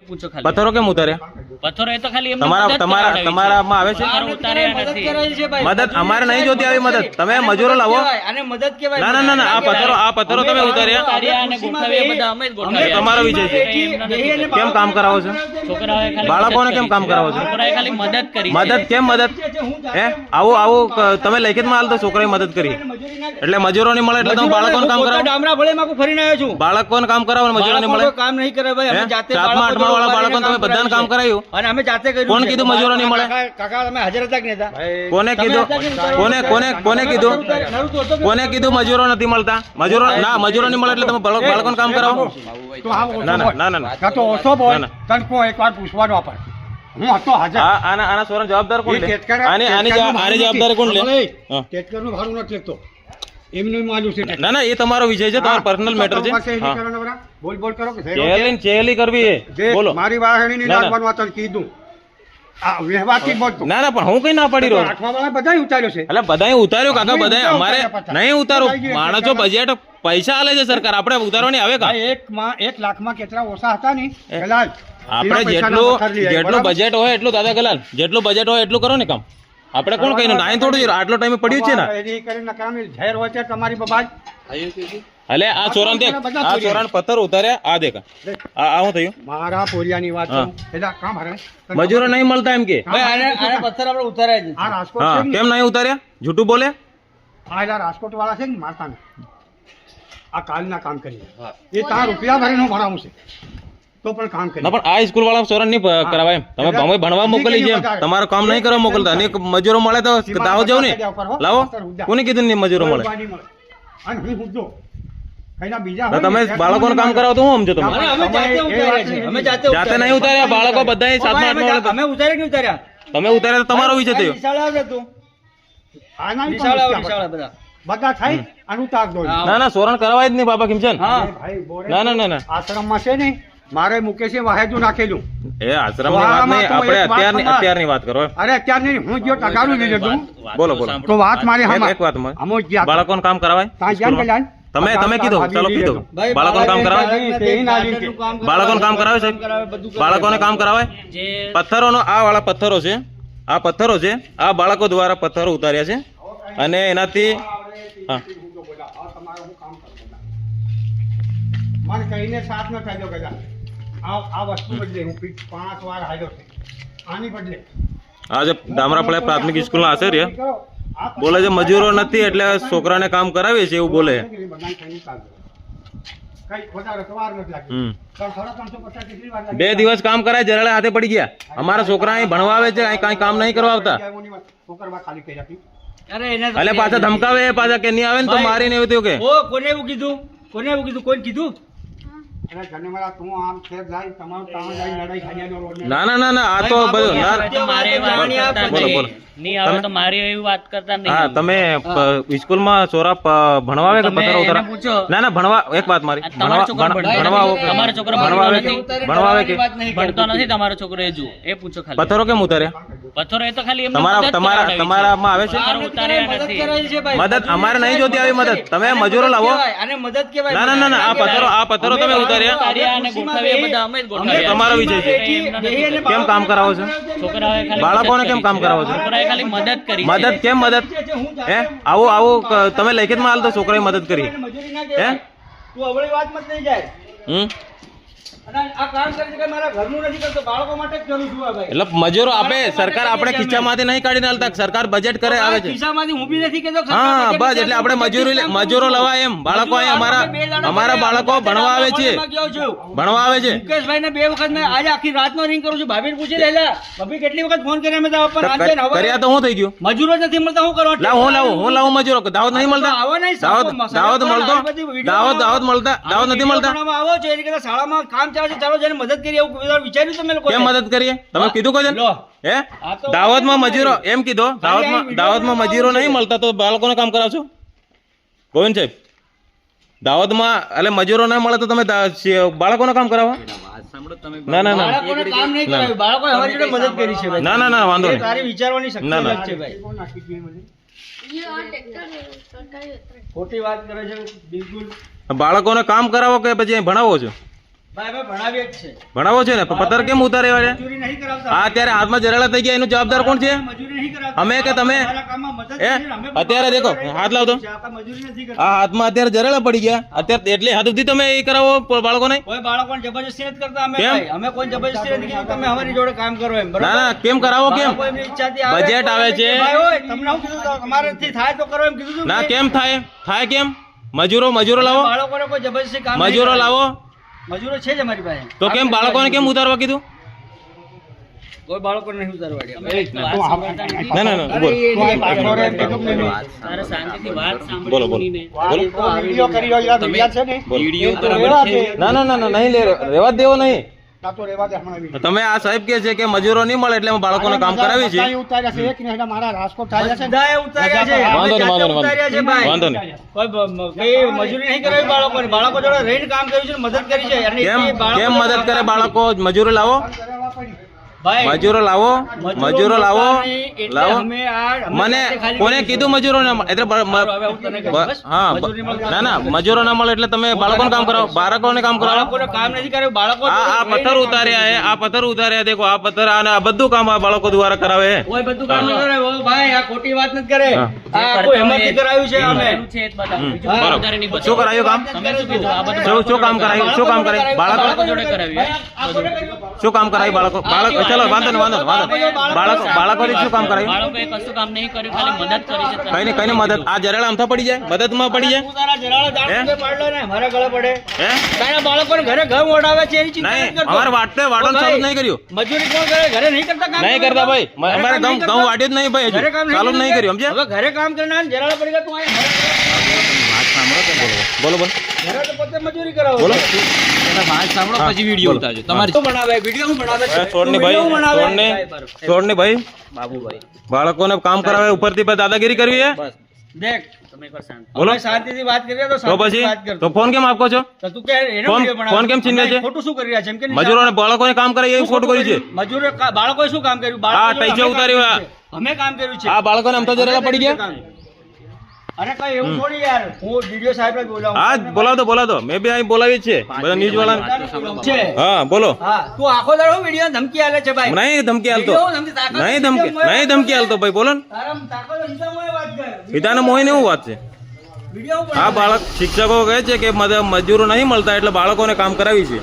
પૂછો ખાલી પથ્થરો કેમ ઉતાર્યા? પથ્થરો એ તો ખાલી એમને તમારામાં આવે છે મદદ? અમારે નહીં જોતી આવી મદદ. તમે મજૂરો લાવો. ના ના ના, આ પથ્થરો તમે ઉતાર્યા, તમારો વિષય છે. કેમ કામ કરાવો છો? બાળકોને કેમ કામ કરાવો છો? મદદ કેમ મદદ? હે આવું તમે લેખિતમાં હાલ તો છોકરાએ મદદ કરી એટલે મજૂરો નહીં મળે એટલે તમે બાળકોને કામ કરાવો. ડામરા ભલે માં ફરીને આવ્યો છું. બાળકોને કામ કરાવો, મજૂરો નહીં મળે. કામ નહીં કરે ભાઈ, અમે જાતે 7મા 8મા વાળા બાળકોને તમે બધાને કામ કરાવ્યું અને અમે જાતે કર્યું. કોણ કીધું મજૂરો નહીં મળે? કાકા તમે હાજર હતા કે નતા? કોને કીધું? કોને કીધું મજૂરો નથી મળતા? મજૂરો નહીં મળે એટલે તમે બાળકોને કામ કરાવો? ના ના ના ના, તો ઓછો બોલ. તને એકવાર પૂછવાનો આપણે. હું હતો હાજર. આના સોરા જવાબદાર કોણ લે? આની જવાબદારી કોણ લે? ટેટકરનું ભાડું નથી લેતો. એમનું માન્યું છે. ના ના, એ તમારો વિષય છે, તમારો પર્સનલ મેટર છે. બોલ બોલ કરો કે ચેલી કરવી છે. બોલો. મારી વાહણીની નાખવાનું આ તને કીધું. આ વ્યવહારથી બોલતો. ના ના, પણ હું કઈ ના પડી રહ્યો. આઠમા વાળા બધાય ઉતાર્યો છે. એટલે બધાય ઉતાર્યો કાકા, બધાય. અમારે નહીં ઉતારું. માણસો બજેટ પૈસા આલે છે સરકાર, આપણે ઉતારવાની આવે કા? 1 લાખમાં કેટલા ઓછા હતા ને ગલાલ. આપણે જેટલું બજેટ હોય એટલું, દાદા ગલાલ, જેટલું બજેટ હોય એટલું કરો ને કામ. આપણે કોણ કહીને નાઈ થોડું આટલો ટાઈમે પડ્યું છે ને. જાહેર હોય છે તમારી બબાજ. અલે આ ચોરાન દેખ, આ ચોરાન પથ્થર ઉતાર્યા. આ દેખ, આ શું થયું? મારા પોરિયાની વાત છે. એટલે કામ હરે મજૂરો નહીં મળતા એમ કે ભાઈ. આને પથ્થર આપણે ઉતાર્યા છે. આ રાજકોટ છે ને? કેમ નહીં ઉતાર્યા? જૂઠું બોલે. આ રાજકોટ વાળા છે ને મારતા ને. આ કાલના કામ કરી એ તાર રૂપિયા ભરીને ભણાવું છે તો પણ કામ કરી. પણ આ સ્કૂલ વાળા ચોરાન નહીં કરાવાય એમ. તમે અમે ભણવા મોકલી છે, તમારું કામ નહીં કરવા મોકલતા. અને મજૂરો મળે તો દાવો જાવ ને લાવો. કોને કીધું નહીં મજૂરો મળે? અને હું પૂછજો તમે બાળકોને કામ કરાવો તો હું સમજો? તમે જાતે નહીં ઉતાર્યા બાળકો બધા 7મા 8મા વાળા. અમે ઉતાર્યા કે ઉતાર્યા? તમે ઉતાર્યા તો તમારો વિષય થયો. બધા થાય અને ઉતાર દો. ના ના, સોરણ કરાવાય જ નહીં બાબા કિમચંદ. ના ના ના ના, આશ્રમમાં છે ને મારે મુકેશે વાહેજુ નાખેલું. એ આશ્રમની વાત નહીં, આપણે અત્યારની વાત કરો. અરે અત્યારની હું જો ટકાનું લઈ લીધું. બોલો બોલો. તો વાત મારી એક વાત બાળકોને કામ કરાવાય? તમે કીધું, ચાલો કીધું. બાળકોને કામ કરાવાય? બાળકોને કામ કરાવે છે? બાળકોને કામ કરાવાય? પથ્થરોનો આ વાળા પથ્થરો છે, આ પથ્થરો છે, આ બાળકો દ્વારા પથ્થરો ઉતાર્યા છે અને એનાથી હા મને કહીને સાથ ન થાય ગજા. આ વસ્તુ બદલે હું 5 વાર હાલ્યો છે. આની બદલે આજે દામરાપળે પ્રાથમિક સ્કૂલના આચાર્ય બોલે છે મજૂરો નથી એટલે છોકરાને કામ કરાવીએ છે એવું બોલે. બે દિવસ કામ કરાય જરાળે હાથે પડી ગયા. અમારા છોકરા અહીં ભણવા આવે છે, અહીં કઈ કામ નહીં કરવા આવતા. એટલે પાછા ધમકાવે, પાછા કે નહીં આવે ને તો મારીને એવું થયું કે કોને એવું કીધું? કોઈને કીધું? ના ના ના ના, આ તો બધું હા. તમે સ્કૂલમાં છોરા ભણવા આવે કે પથ્થરો ઉતારા? ના ના, ભણવા. એક વાત મારી, ભણવા આવે કે ભણતો નથી તમારો છોકરો? એ જો એ પૂછો ખાલી. પથ્થરો કેમ ઉતાર્યા? પથ્થરો એ તો ખાલી તમારામાં આવે છે મદદ? અમારે નહીં જોતી આવી મદદ. તમે મજૂરો લાવો. ના ના ના, આ પથ્થરો તમે ઉતાર્યા, તમારો વિષય છે. કેમ કામ કરાવો છો? બાળકોને કેમ કામ કરાવો છો? મદદ કેમ મદદ? હે આવું તમે લેખિતમાં હાલ તો છોકરાએ મદદ કરી. હે એટલે મજૂરો આપે સરકાર, આપણે ખિસ્સામાંથી નહીં કાઢીને હાલતા. સરકાર બજેટ કરે આવે છે. હા બસ, એટલે આપણે મજૂરો લવાય એમ. બાળકો અમારા બાળકો ભણવા આવે છે, ભણવા આવે છે. મુકેશભાઈ ને 2 વખત મેં આજે આખી રાત નો રિંગ કરું છું. ભાભી પૂછી લેલા ભાભી કેટલી વખત ફોન કર્યા મેં કર્યા તો શું થઈ ગયું? મજૂરો નથી મળતા. હું કરવા હું લાવું મજૂરો? દાવત નહીં મળતા? દાવત મળતો? દાવત નથી મળતા? આવો છો એની કરતા શાળામાં કામ ચાલે છે, ચાલો જઈને મદદ કરીએ એવું વિચાર્યું તમે લોકો? કેમ મદદ કરીએ? તમે કીધું કોઈ હે દાવતમાં મજૂરો એમ કીધો? દાવતમાં મજૂરો નહીં મળતા તો બાળકોને કામ કરાવશો? ગોવિંદ સાહેબ, દાવતમાં એટલે મજૂરો નહીં મળે તો તમે બાળકોને કામ કરાવો? ના ના ના, ના ના ના, વાંધો નહીં. વિચારવાની શક્તિ છે ભાઈ. ખોટી વાત કરે છે બિલકુલ. બાળકોને કામ કરાવો કે પછી ભણાવો છો? ભાઈ અમે ભણાવીએ જ છે. ભણાવો છે ને પણ પથ્થર કેમ ઉતાર્યા છે? મજૂરી નહીં કરાવતા. આ અત્યારે હાથમાં જરેલા થઈ ગયા એનું જવાબદાર કોણ છે? મજૂરી નહીં કરાવતા. અમે કે તમે? અમારા કામમાં મદદ એ કરીને અમે અત્યારે દેખો હાથ લાવતો આપણે મજૂરી નથી કરતા. આ હાથમાં અત્યારે જરેલા પડી ગયા અત્યારે એટલે હાથ સુધી તમે એ કરાવો બાળકોને? કોઈ બાળકોને જબરજસ્તી નથી કરતા અમે કેમ? ભાઈ. અમે કોઈ જબરજસ્તી નથી કીધું તમે અમારી જોડે કામ કરો એમ, બરાબર? ના ના કેમ કરાવો કેમ? બાળકો એમની ઈચ્છાથી આવે, બજેટ આવે છે. ભાઈ હોય, તમને હું કીધું હતું, અમારાથી થાય તો કરો એમ કીધું હતું ના કે કેમ થાય થાય કેમ? મજૂરો લાવો બાળકોને કોઈ જબરજસ્તી કામ નહીં મજૂરો કરાય. લાવો મજૂરો છે જ અમારી પાસે. તો કેમ બાળકોને કેમ ઉતારવા કીધું? કોઈ બાળકોને નહીં ઉતારવાડી. વાત સાંભળતા નથી. ના ના ના બોલ તારે શાંતિથી વાત બોલો, બોલો. સાંભળવાની ને. વિડીયો કરી રહ્યો યાર, વિડીયો છે ને? વિડીયો એ તો બરાબર રેવા છે. દે. ના ના ના ના નહીં રેવા જ દેવો નહીં. ના તો રેવા દે હમણાં વિડીયો. તમે આ સાહેબ કે છે કે મજૂરો નહીં મળે એટલે અમે બાળકોને કામ કરાવી છે. બધાએ ઉતાર્યા છે. એક ને એટલે મારા રાજકોટ થયા છે. બધાએ ઉતાર્યા છે. વાંધો નહીં, વાંધો નહીં, ઉતાર્યા છે ભાઈ. વાંધો નહીં. કોઈ મજૂરી નહીં કરાવી બાળકોને. બાળકો જોડે રહીને કામ કર્યું છે, મદદ કરી છે. અને કેમ એ બાળકો કેમ મદદ કરે બાળકો? મજૂરો લાવો ભાઈ, મજૂરો લાવો મજૂરો લાવો એટલે લાવો અમે આ- અમે મને ખાલી ખાલી કોને કરી કીધું મજૂરો ના મળે? એટલે હવે હું તને કહીશ, બસ. હા મજૂરી મળે. ના ના મજૂરો ના મળે એટલે તમે બાળકોને કામ કરાવો બાળકોને કામ કરાવો. બાળકોને કામ નથી કર્યું. બાળકો આ જોડે પથ્થર રહીને ઉતાર્યા હે આ પથ્થર ઉતાર્યા દેખો આ પથ્થર અને આ બધું કામ આ બાળકો દ્વારા કરાવે હે. કોઈ બધું કામ ન કરે. ઓ ભાઈ, આ ખોટી વાત નથી કરે. હા. આ કોઈ હિંમતથી કરાવ્યું છે અમે. કરેલું છે એ જ બતાવો. બીજું હા. કોઈ વધારે નહીં બતાવો. શું કરાયું કામ? તમે શું કીધું? આ બધું શું કામ કરાયું? શું કામ કરાયું? બાળકો જોડે કરાવ્યું. શું કામ કરાયું બાળકો? ચલો વાંધો નહીં વાંધો નહીં. બાળકોને શું કામ કરાયું? બાળકોએ કશું કામ નહીં કર્યું, ખાલી મદદ કરી છે. કઈ ને કઈ ને મદદ આ જરેલા આમથા પડી જાય મદદમાં પડી જાય તું તારા જરાળો દાળ હે? સુધી પાડલો ને, મારા ગળે પડે. હે તારા બાળકોને ઘરે ઘઉં ઓઢાવે છે એની ચિંતા નથી નહીં કરતો. અમારે વાટવાનું ચાલુ જ નહીં કર્યું. મજૂરી કોણ કરે? ઘરે નહીં કરતા કામ? નહીં કરતા ભાઈ અમારે ઘઉં વાટ્યું જ નહીં ભાઈ ઘરે હજુ કામ ચાલુ જ નહીં કર્યું સમજે? હવે ઘરે કામ કરીને આને જરાળો પડી ગયા તું અહીંયા બોલો બોલો ઘરે તો પોતે મજૂરી કરાવો. બોલો પછી વિડીયો ઉતારજો તમારે. શું બનાવે? વિડીયો શું બનાવે છે? છોડને તું ભાઈ વિડીયો બનાવે? છોડને ભાઈ બાબુભાઈ બાળકોને કામ કરાવે ઉપરથી પછી દાદાગીરી કરવી હે બસ દેખ, તમે એકવાર શાંત બોલો અમે શાંતિથી વાત કરીએ તો તો શાંતિથી પછી વાત કરતો. તો ફોન કેમ આપકો છો? તો તું કે એનો ફોન- વિડીયો બનાવે? ફોન કેમ છીનવે છે? ખોટું શું કરી રહ્યા છે? એમ કે નહીં? મજૂરોને બાળકોને કામ કરે એવું ખોટું કર્યું છે. મજૂરો બાળકોએ શું કામ કર્યું? બાળકો આ જોડે ટેચો અમે કામ ઉતાર્યું કર્યું છે. અમે કામ કર્યું છે. આ બાળકોને આમ તો જરેલા પડી ગયા. અરે કઈ એવું થોડી યાર, હું ડીડીઓ સાહેબ જ બોલાવું. હા બોલાવો મેં બી અહીં બોલાવી જ છે બધા ન્યૂઝ વાળા છે. હા બોલો હા, તું આખો દાડો વિડીયો ધમકી આલે છે ભાઈ. નહીં ધમકી હાલતો વિડીયો ધમકી તાકાત નહીં ધમકી હાલતો ભાઈ બોલો ને તારા તાકાત હિસાબોએ વાત કર. પિતાને મોહીને એવું વાત છે. વિડીયો આ બાળક શિક્ષકો કહે છે કે મજૂરો નહીં મળતા એટલે બાળકોને કામ કરાવી છે.